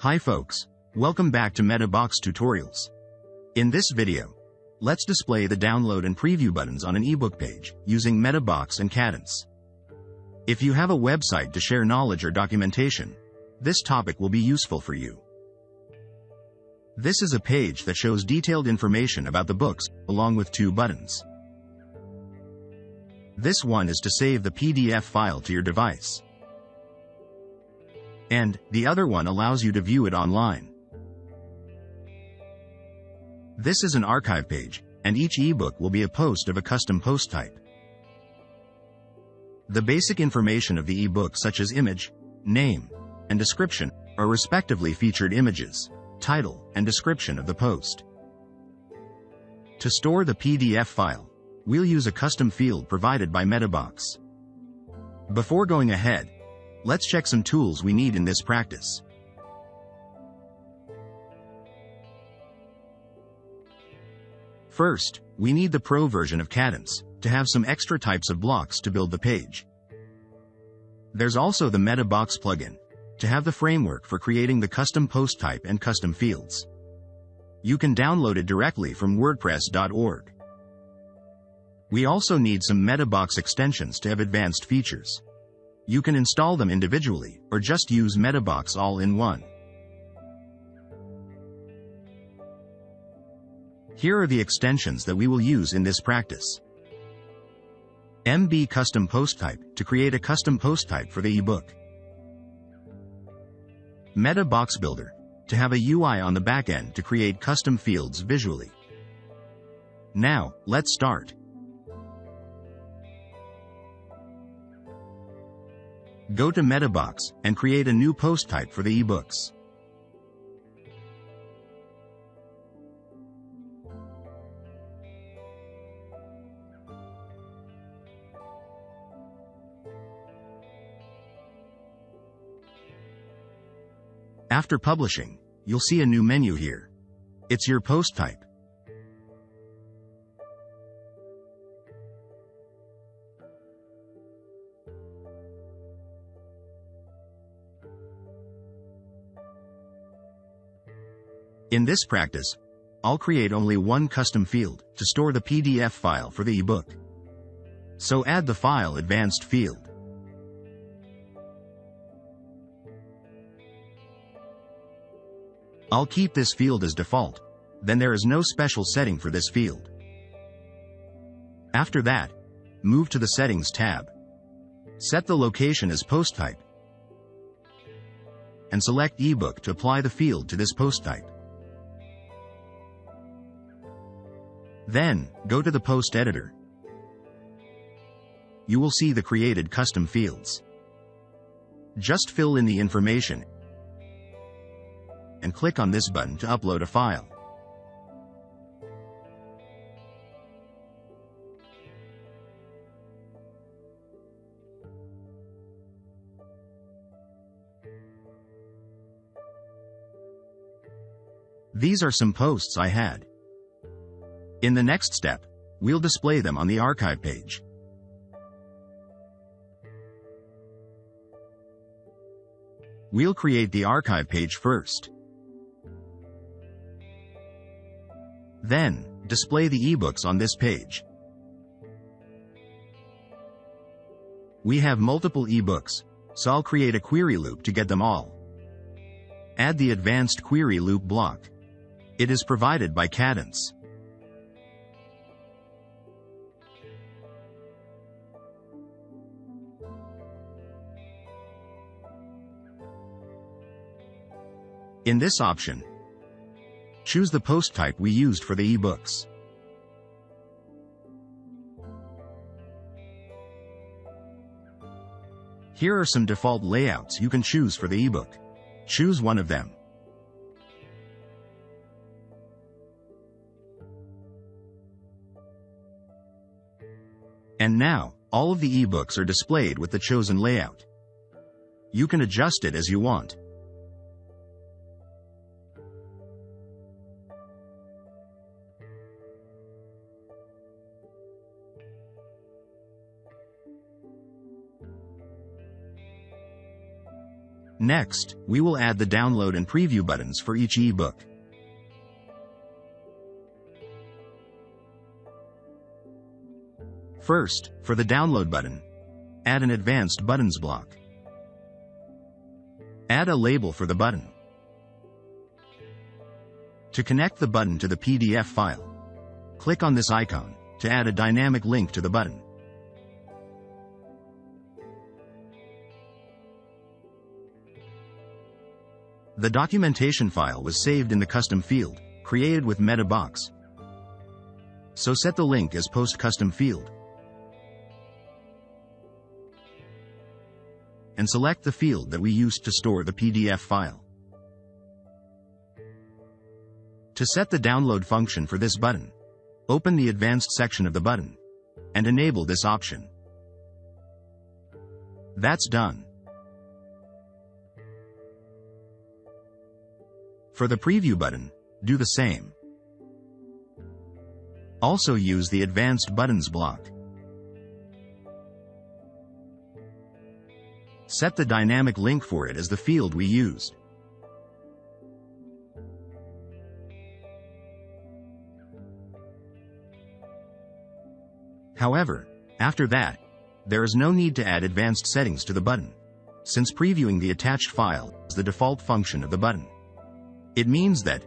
Hi folks, welcome back to MetaBox Tutorials. In this video, let's display the download and preview buttons on an ebook page using MetaBox and Kadence. If you have a website to share knowledge or documentation, this topic will be useful for you. This is a page that shows detailed information about the books, along with two buttons. This one is to save the PDF file to your device, and the other one allows you to view it online. This is an archive page, and each ebook will be a post of a custom post type. The basic information of the ebook, such as image, name, and description, are respectively featured images, title, and description of the post. To store the PDF file, we'll use a custom field provided by MetaBox. Before going ahead, let's check some tools we need in this practice. First, we need the Pro version of Kadence to have some extra types of blocks to build the page. There's also the MetaBox plugin to have the framework for creating the custom post type and custom fields. You can download it directly from WordPress.org. We also need some MetaBox extensions to have advanced features. You can install them individually, or just use MetaBox all-in-one. Here are the extensions that we will use in this practice. MB Custom Post Type to create a custom post type for the ebook. MetaBox Builder to have a UI on the back end to create custom fields visually. Now, let's start. Go to MetaBox and create a new post type for the ebooks. After publishing, you'll see a new menu here. It's your post type. In this practice, I'll create only one custom field to store the PDF file for the ebook. So add the file advanced field. I'll keep this field as default, then there is no special setting for this field. After that, move to the Settings tab. Set the location as post type, and select ebook to apply the field to this post type. Then, go to the post editor. You will see the created custom fields. Just fill in the information and click on this button to upload a file. These are some posts I had. In the next step, we'll display them on the archive page. We'll create the archive page first. Then, display the ebooks on this page. We have multiple ebooks, so I'll create a query loop to get them all. Add the advanced query loop block. It is provided by Kadence. In this option, choose the post type we used for the ebooks. Here are some default layouts you can choose for the ebook. Choose one of them. And now, all of the ebooks are displayed with the chosen layout. You can adjust it as you want. Next, we will add the download and preview buttons for each ebook. First, for the download button, add an advanced buttons block. Add a label for the button. To connect the button to the PDF file, click on this icon to add a dynamic link to the button. The documentation file was saved in the custom field, created with MetaBox. So set the link as post custom field. And select the field that we used to store the PDF file. To set the download function for this button, open the advanced section of the button, and enable this option. That's done. For the preview button, do the same. Also use the advanced buttons block. Set the dynamic link for it as the field we used. However, after that, there is no need to add advanced settings to the button, since previewing the attached file is the default function of the button. It means that,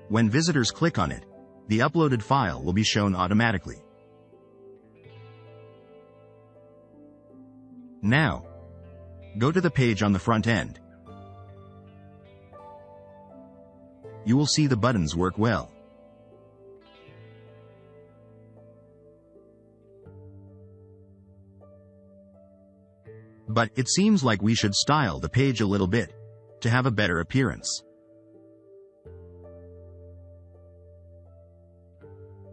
when visitors click on it, the uploaded file will be shown automatically. Now, go to the page on the front end. You will see the buttons work well. But it seems like we should style the page a little bit to have a better appearance.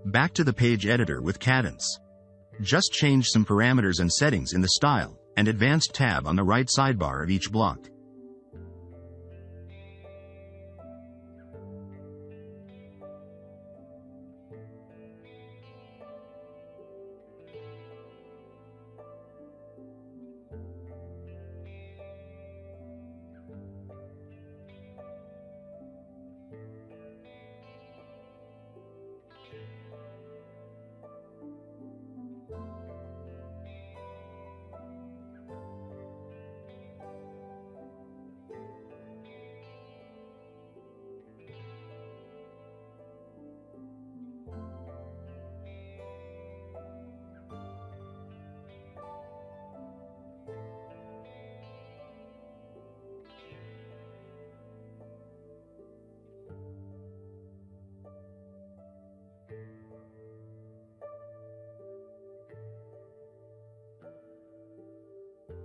Back to the page editor with Kadence. Just change some parameters and settings in the Style and Advanced tab on the right sidebar of each block.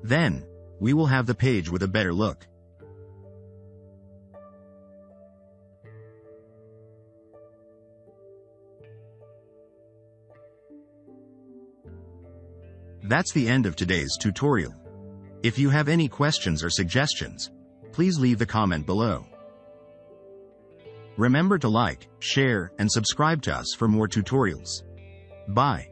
Then, we will have the page with a better look. That's the end of today's tutorial. If you have any questions or suggestions, please leave the comment below. Remember to like, share, and subscribe to us for more tutorials. Bye.